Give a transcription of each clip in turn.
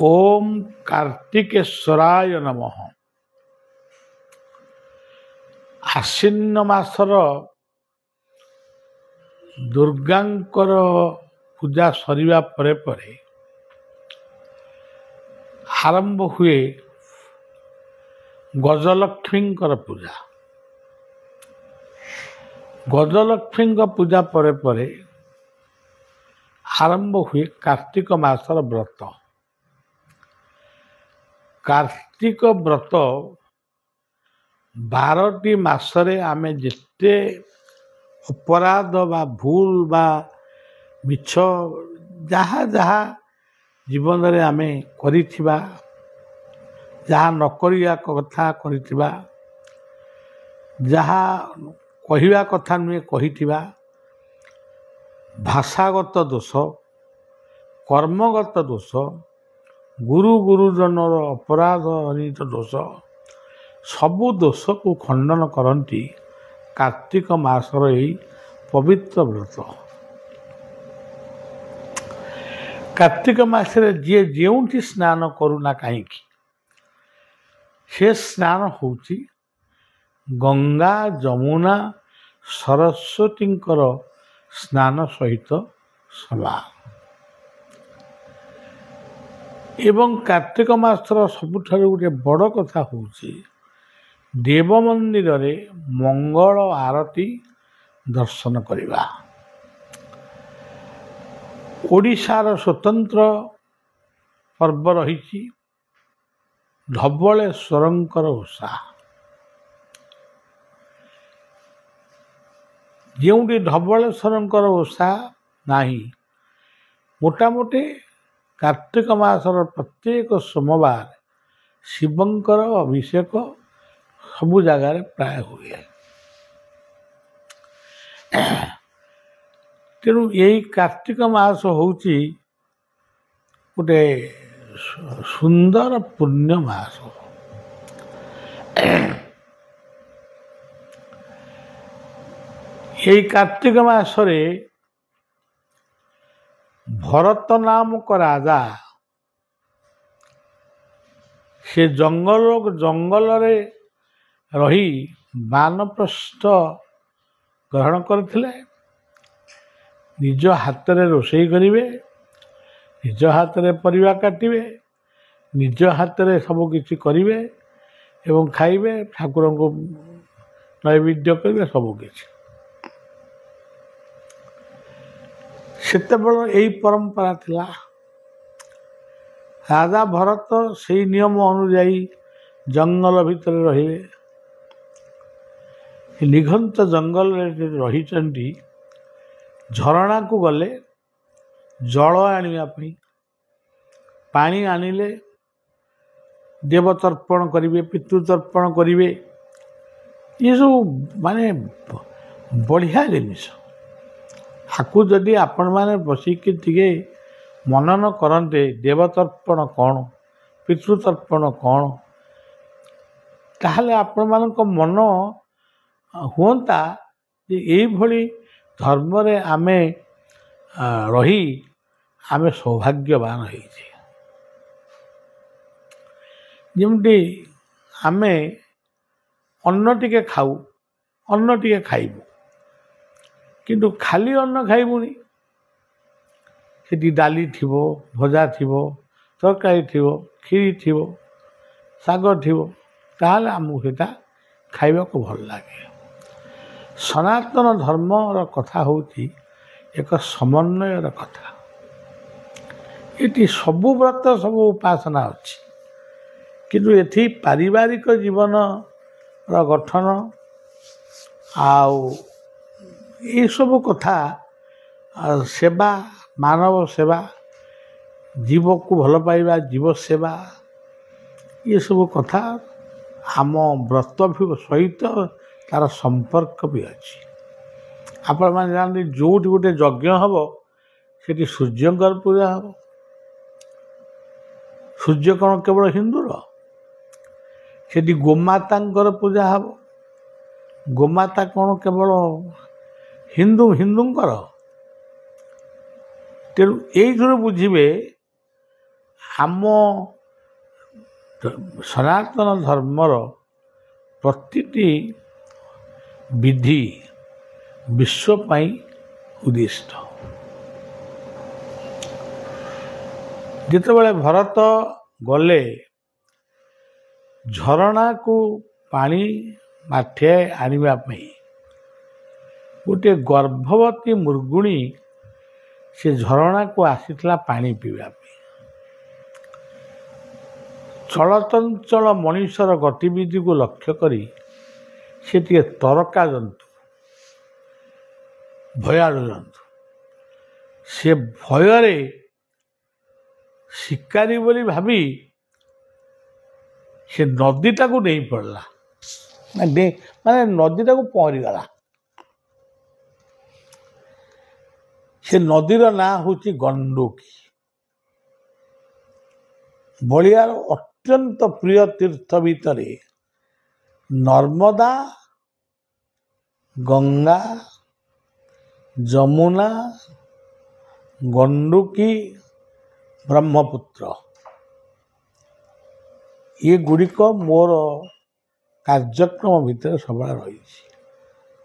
ओम कार्तिकेश्वराय नमः। आश्विन मासर दुर्गांकर पूजा सरिबा परे परे आरंभ हुए गजलक्ष्मींकर पूजा। गजलक्ष्मी पूजा परे परे आरंभ हुए कार्तिक मासर व्रत। कार्तिक व्रत 12टी मासरे आमे जिते अपराध बा भूल बा मिछ जहाँ जहाँ जीवन रे आमे करिथिबा, जहाँ न करिया कथा करिथिबा, जहाँ कहिबा कथा नुहे कहिथिबा, भाषागत दोष, कर्मगत दोष, गुरु गुरुजनर अपराध अनित दोष, सबु दोष को खंडन करती कार्तिक मासर यही पवित्र व्रत। कार्तिक मासरे जी जेउठी स्नान करूना कहीं से स्नान होची गंगा जमुना सरस्वती स्नान सहित समान। एवं कार्तिक मासर सबुठारु गोटे बड़ कथा होची देव मंदिर रे मंगल आरती दर्शन करिबा। ओडिशार स्वतंत्र पर्व रही धवलेश्वरंकर ओषा। जोटी धवलेश्वरंकर ओषा नाही, मोटामोटी कार्तिक मासर प्रत्येक सोमवार शिवंकर अभिषेक सबु जगार प्राय हुए। तेणु यही कार्तिक मास होची गोटे सुंदर पुण्य मास। यही कार्तिक मासरे भरत नामक राजा से जंगल रे रही बानप्रस्थ ग्रहण करथिले। निज हाथ रे रोषेई करिवे, निज हाथ रे परिवा काटिवे, निज हाथ रे सब किछि करिवे एवं खाइबे, ठाकुर को नैवेद्य करिवे सब किछि। सेतेबेले यही परंपरा थिला। राजा भरत से नियम अनुजाई जंगल भितर रहिले। निघंत जंगल रही झरणा को गले जल आनिया पानी आनिले देवतर्पण करिवे, पितृतर्पण करिवे। ये सब माने बढ़िया जिनिस। आकु जदि आपण माने बसिक टिके मनन करते देवतर्पण कौन, पितृतर्पण कौन, ताहले आपण मानक मन हुंता जे एई भली धर्म रे आमे रही आमे सौभाग्यवान होइछे। जेमती आमे अन्न टिके खाऊ, अन्न टिके खाइबु, किंतु खाली अन्न खाइबुनी। सेठी डाली थिबो, भजा थिबो, तरकारी थिबो, खीरी थिबो, साग थिबो, ताहले आमु सेटा खाइबाको भल लागे। सनातन धर्मर कथा होची एक समन्वयर कथा। इति सबु व्रत सबु उपासना अछि, किंतु एथि पारिवारिक जीवन र गठन आउ ये सब कथा सेवा, मानव सेवा, जीव को भल पाइबा, जीव सेवा, ये सब कथा आम व्रत भी सहित तार संपर्क भी अच्छी। आपण मैंने जानते जोटी गोटे यज्ञ हम सेठी सूर्यंकर पूजा हम। सूर्य कौन केवल हिंदूर, सेठी गोमातांकर पूजा हम। गोमाता कौन केवल हिंदूंकर। तेणु यही बुझे ଆମ ସନାତନ ଧର୍ମର ପ୍ରତିଟି ବିଧି ବିଶ୍ୱ ପାଇଁ ଉଦ୍ଦିଷ୍ଟ। ଯେତେବେଳେ ଭରତ ଗଲେ ଝରଣାକୁ ପାଣି ମାଠିଆଏ ଆଣିବା ପାଇଁ, ଗୋଟିଏ ଗର୍ଭବତୀ ମୃଗୁଣୀ ସେ ଝରଣାକୁ ଆସିଥିଲା ପାଣି ପିଇବା ପାଇଁ। ଚଳଚଞ୍ଚଳ ମଣିଷର ଗତିବିଧିକୁ ଲକ୍ଷ୍ୟ କରି ସେ ଟିକେ ତରକା ଜନ୍ତୁ, ଭୟାଳୁ ଜନ୍ତୁ। ସେ ଭୟରେ ଶିକାରୀ ବୋଲି ଭାବି ସେ ନଦୀଟାକୁ ଡେଇଁ ପଡ଼ିଲା, ମାନେ ନଦୀଟାକୁ ପହଁରିଗଲା। ସେ ନଦୀର ନାଁ ହେଉଛି ଗଣ୍ଡୁକୀ। ବଳିଆର ଅତ୍ୟନ୍ତ ପ୍ରିୟ ତୀର୍ଥ ଭିତରେ ନର୍ମଦା, ଗଙ୍ଗା, ଯମୁନା, ଗଣ୍ଡୁକୀ, ବ୍ରହ୍ମପୁତ୍ର ଏଗୁଡ଼ିକ ମୋର କାର୍ଯ୍ୟକ୍ରମ ଭିତରେ ସବୁବେଳେ ରହିଛି।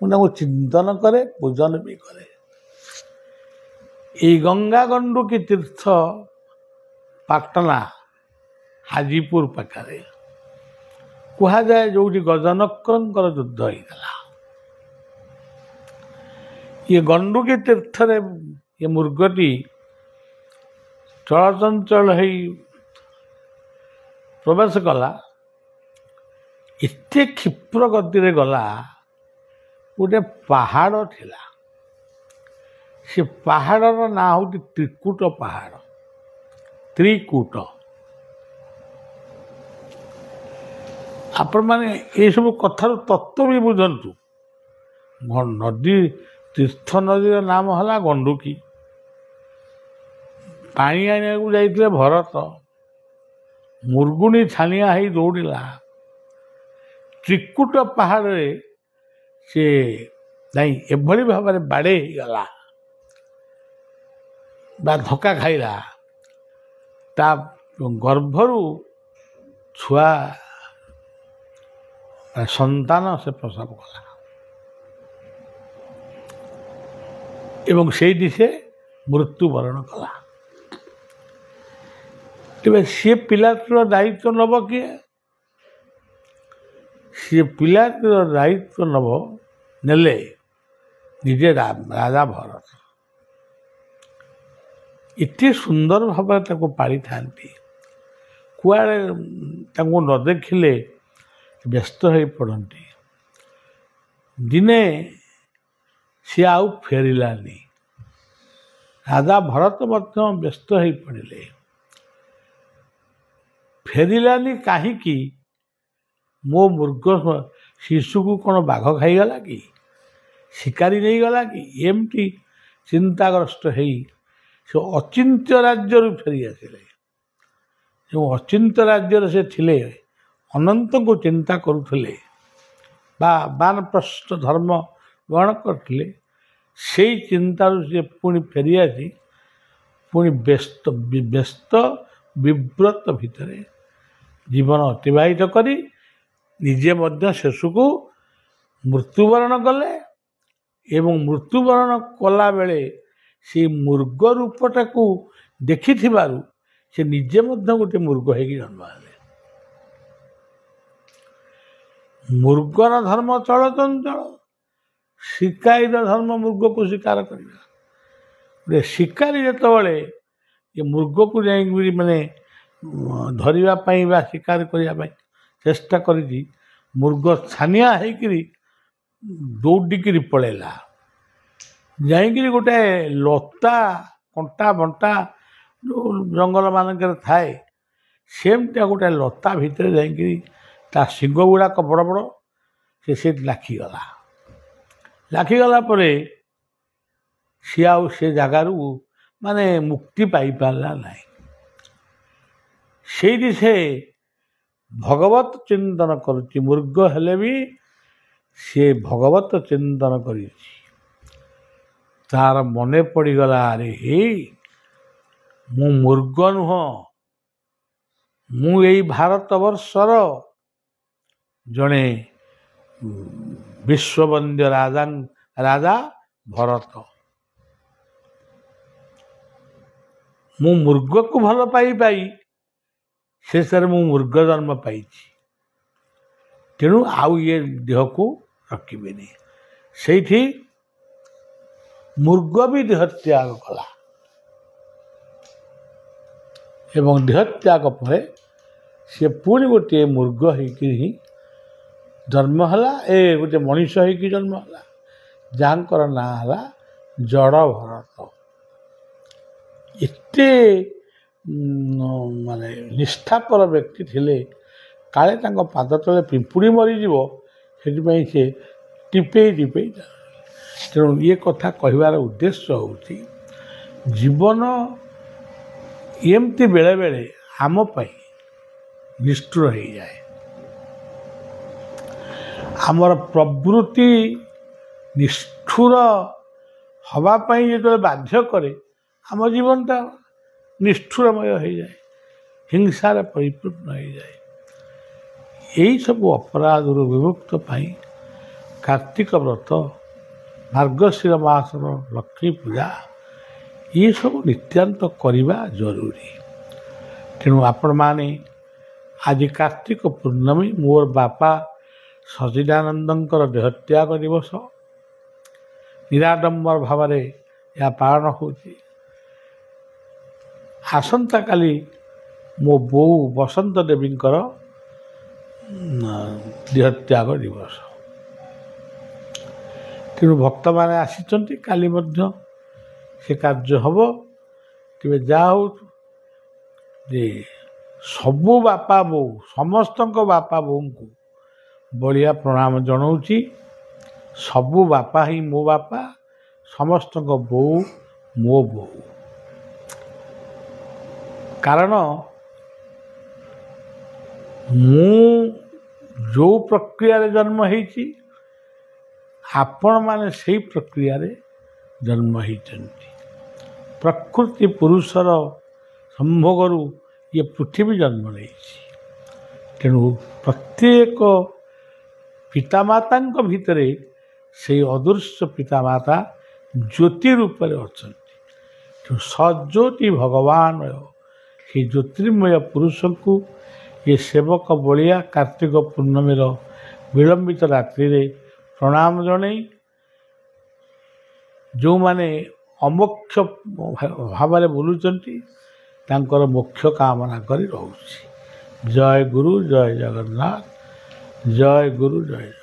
ମୁଁ ତାଙ୍କୁ ଚିନ୍ତନ କରେ, ପୂଜନ ବି କରେ। এই ଗଙ୍ଗା ଗଣ୍ଡୁକୀ ତୀର୍ଥ ପାଟନା ହାଜିପୁର ପାଖରେ କୁହାଯାଏ, ଯେଉଁଠି ଗଜନକ୍ରଙ୍କର ଯୁଦ୍ଧ ହେଇଥିଲା। ଇଏ ଗଣ୍ଡୁକୀ ତୀର୍ଥରେ ଏ ମୃଗଟି ଚଳଚଞ୍ଚଳ ହେଇ ପ୍ରବେଶ କଲା। ଏତେ କ୍ଷିପ୍ର ଗତିରେ ଗଲା, ଗୋଟେ ପାହାଡ଼ ଥିଲା। ସେ ପାହାଡ଼ର ନାଁ ହେଉଛି ତ୍ରିକୁଟ ପାହାଡ଼। ତ୍ରିକୁଟ। ଆପଣମାନେ ଏସବୁ କଥାରୁ ତତ୍ତ୍ୱ ବି ବୁଝନ୍ତୁ। ନଦୀ, ତୀର୍ଥ ନଦୀର ନାମ ହେଲା ଗଣ୍ଡୁକୀ। ପାଣି ଆଣିବାକୁ ଯାଇଥିଲେ ଭରତ, ମୃଗୁଣୀ ଛାନିଆ ହେଇ ଦୌଡ଼ିଲା। ତ୍ରିକୁଟ ପାହାଡ଼ରେ ସେ ଯାଇ ଏଭଳି ଭାବରେ ବାଡ଼େଇ ହେଇଗଲା ବା ଧକ୍କା ଖାଇଲା, ତା ଗର୍ଭରୁ ଛୁଆ ସନ୍ତାନ ସେ ପ୍ରସବ କଲା ଏବଂ ସେଇଠି ସେ ମୃତ୍ୟୁବରଣ କଲା। ତେବେ ସିଏ ପିଲାଟିର ଦାୟିତ୍ୱ ନେବ କିଏ? ସିଏ ପିଲାଟିର ଦାୟିତ୍ୱ ନେଲେ ନିଜେ ରାଜା ଭରତ। ଏତେ ସୁନ୍ଦର ଭାବରେ ତାକୁ ପାଳିଥାନ୍ତି। କୁଆଡ଼େ ତାଙ୍କୁ ନ ଦେଖିଲେ ବ୍ୟସ୍ତ ହୋଇ ପଡ଼ନ୍ତି। ଦିନେ ସିଏ ଆଉ ଫେରିଲାନି। ରାଜା ଭରତ ମଧ୍ୟ ବ୍ୟସ୍ତ ହୋଇ ପଡ଼ିଲେ। ଫେରିଲାନି କାହିଁକି? ମୋ ମୃଗ ଶିଶୁକୁ କ'ଣ ବାଘ ଖାଇଗଲା କି? ଶିକାରୀ ନେଇଗଲା କି? ଏମିତି ଚିନ୍ତାଗ୍ରସ୍ତ ହେଇ ସେ ଅଚିନ୍ତ୍ୟ ରାଜ୍ୟରୁ ଫେରି ଆସିଲେ। ଯେଉଁ ଅଚିନ୍ତ୍ୟ ରାଜ୍ୟରେ ସେ ଥିଲେ, ଅନନ୍ତଙ୍କୁ ଚିନ୍ତା କରୁଥିଲେ ବା ବାନପ୍ରସ୍ଥ ଧର୍ମ ଗ୍ରହଣ କରିଥିଲେ, ସେଇ ଚିନ୍ତାରୁ ସେ ପୁଣି ଫେରିଆସି ପୁଣି ବ୍ୟସ୍ତ ବିବ୍ରତ ଭିତରେ ଜୀବନ ଅତିବାହିତ କରି ନିଜେ ମଧ୍ୟ ଶେଷକୁ ମୃତ୍ୟୁବରଣ କଲେ। ଏବଂ ମୃତ୍ୟୁବରଣ କଲାବେଳେ ସେଇ ମୃଗ ରୂପଟାକୁ ଦେଖିଥିବାରୁ ସେ ନିଜେ ମଧ୍ୟ ଗୋଟେ ମୃଗ ହେଇକି ଜନ୍ମ ହେଲେ। ମୃଗର ଧର୍ମ ଚଳଚଞ୍ଚଳ, ଶିକାରୀର ଧର୍ମ ମୃଗକୁ ଶିକାର କରିବା। ଗୋଟେ ଶିକାରୀ ଯେତେବେଳେ ଏ ମୃଗକୁ ଯାଇକି ମାନେ ଧରିବା ପାଇଁ ବା ଶିକାର କରିବା ପାଇଁ ଚେଷ୍ଟା କରିଛି, ମୃଗ ଛାନିଆ ହେଇକିରି ଦୌଡ଼ିକିରି ପଳେଇଲା। ଯାଇକିରି ଗୋଟେ ଲତା, କଣ୍ଟା ବଣ୍ଟା ଯେଉଁ ଜଙ୍ଗଲ ମାନଙ୍କରେ ଥାଏ, ସେମିତିଆ ଗୋଟେ ଲତା ଭିତରେ ଯାଇକିରି ତା ଶିଙ୍ଗ ଗୁଡ଼ାକ ବଡ଼ ବଡ଼ ସେ ଲାଖିଗଲା। ଲାଖିଗଲା ପରେ ସିଏ ଆଉ ସେ ଜାଗାରୁ ମାନେ ମୁକ୍ତି ପାଇପାରିଲା ନାହିଁ। ସେଇଠି ସେ ଭଗବତ ଚିନ୍ତନ କରୁଛି। ମୃଗ ହେଲେ ବି ସେ ଭଗବତ ଚିନ୍ତନ କରିଛି। ତାର ମନେ ପଡ଼ିଗଲା, ଆରେ ହେ ମୁଁ ମୃଗ ନୁହଁ, ମୁଁ ଏଇ ଭାରତବର୍ଷର ଜଣେ ବିଶ୍ୱବନ୍ଦ୍ୟ ରାଜା ଭରତ। ମୁଁ ମୃଗକୁ ଭଲ ପାଇ ଶେଷରେ ମୁଁ ମୃଗ ଜନ୍ମ ପାଇଛି, ତେଣୁ ଆଉ ଇଏ ଦେହକୁ ରଖିବେନି। ସେଇଠି ମୃଗ ବି ଦେହ ତ୍ୟାଗ କଲା ଏବଂ ଦେହ ତ୍ୟାଗ ପରେ ସେ ପୁଣି ଗୋଟିଏ ମୃଗ ହେଇକି ହିଁ ଜନ୍ମ ହେଲା, ଗୋଟେ ମଣିଷ ହେଇକି ଜନ୍ମ ହେଲା, ଯାହାଙ୍କର ନାଁ ହେଲା ଜଡ଼ ଭରତ। ଏତେ ମାନେ ନିଷ୍ଠାପର ବ୍ୟକ୍ତି ଥିଲେ, କାଳେ ତାଙ୍କ ପାଦ ତଳେ ପିମ୍ପୁଡ଼ି ମରିଯିବ ସେଥିପାଇଁ ସେ ଟିପେଇ ତେଣୁ ଇଏ କଥା କହିବାର ଉଦ୍ଦେଶ୍ୟ ହେଉଛି ଜୀବନ ଏମିତି ବେଳେବେଳେ ଆମ ପାଇଁ ନିଷ୍ଠୁର ହେଇଯାଏ। ଆମର ପ୍ରବୃତ୍ତି ନିଷ୍ଠୁର ହେବା ପାଇଁ ଯେତେବେଳେ ବାଧ୍ୟ କରେ, ଆମ ଜୀବନଟା ନିଷ୍ଠୁରମୟ ହେଇଯାଏ, ହିଂସାରେ ପରିପୂର୍ଣ୍ଣ ହେଇଯାଏ। ଏହିସବୁ ଅପରାଧରୁ ବିମୁକ୍ତ ପାଇଁ କାର୍ତ୍ତିକ ବ୍ରତ, ମାର୍ଗଶିର ମାସର ଲକ୍ଷ୍ମୀ ପୂଜା ଏସବୁ ନିତ୍ୟାନ୍ତ କରିବା ଜରୁରୀ। ତେଣୁ ଆପଣମାନେ ଆଜି କାର୍ତ୍ତିକ ପୂର୍ଣ୍ଣମୀ, ମୋର ବାପା ସଚିଦାନନ୍ଦଙ୍କର ଦେହତ୍ୟାଗ ଦିବସ, ନିରାଡମ୍ବର ଭାବରେ ଏହା ପାଳନ ହେଉଛି। ଆସନ୍ତାକାଲି ମୋ ବୋଉ ବସନ୍ତ ଦେବୀଙ୍କର ଦେହତ୍ୟାଗ ଦିବସ। ତେଣୁ ଭକ୍ତମାନେ ଆସିଛନ୍ତି, କାଲି ମଧ୍ୟ ସେ କାର୍ଯ୍ୟ ହେବ। ତେବେ ଯାହା ହଉ ଯେ ସବୁ ବାପା ବୋଉ, ସମସ୍ତଙ୍କ ବାପା ବୋଉଙ୍କୁ ବଳିଆ ପ୍ରଣାମ ଜଣାଉଛି। ସବୁ ବାପା ହିଁ ମୋ ବାପା, ସମସ୍ତଙ୍କ ବୋଉ ମୋ ବୋଉ। କାରଣ ମୁଁ ଯେଉଁ ପ୍ରକ୍ରିୟାରେ ଜନ୍ମ ହେଇଛି, ଆପଣମାନେ ସେଇ ପ୍ରକ୍ରିୟାରେ ଜନ୍ମ ହେଇଛନ୍ତି। ପ୍ରକୃତି ପୁରୁଷର ସମ୍ଭୋଗରୁ ଇଏ ପୃଥିବୀ ଜନ୍ମ ନେଇଛି। ତେଣୁ ପ୍ରତ୍ୟେକ ପିତାମାତାଙ୍କ ଭିତରେ ସେଇ ଅଦୃଶ୍ୟ ପିତାମାତା ଜ୍ୟୋତି ରୂପରେ ଅଛନ୍ତି। ତେଣୁ ସଜ୍ୟୋତି ଭଗବାନ, ସେଇ ଜ୍ୟୋତିର୍ମୟ ପୁରୁଷଙ୍କୁ ଏ ସେବକ ବଳିଆ କାର୍ତ୍ତିକ ପୂର୍ଣ୍ଣମୀର ବିଳମ୍ବିତ ରାତ୍ରିରେ ପ୍ରଣାମ ଜଣାଇ, ଯେଉଁମାନେ ଅମୋକ୍ଷ ଭାବରେ ବୁଲୁଛନ୍ତି ତାଙ୍କର ମୋକ୍ଷ କାମନା କରି ରହୁଛି। ଜୟ ଗୁରୁ, ଜୟ ଜଗନ୍ନାଥ, ଜୟ ଗୁରୁ, ଜୟ।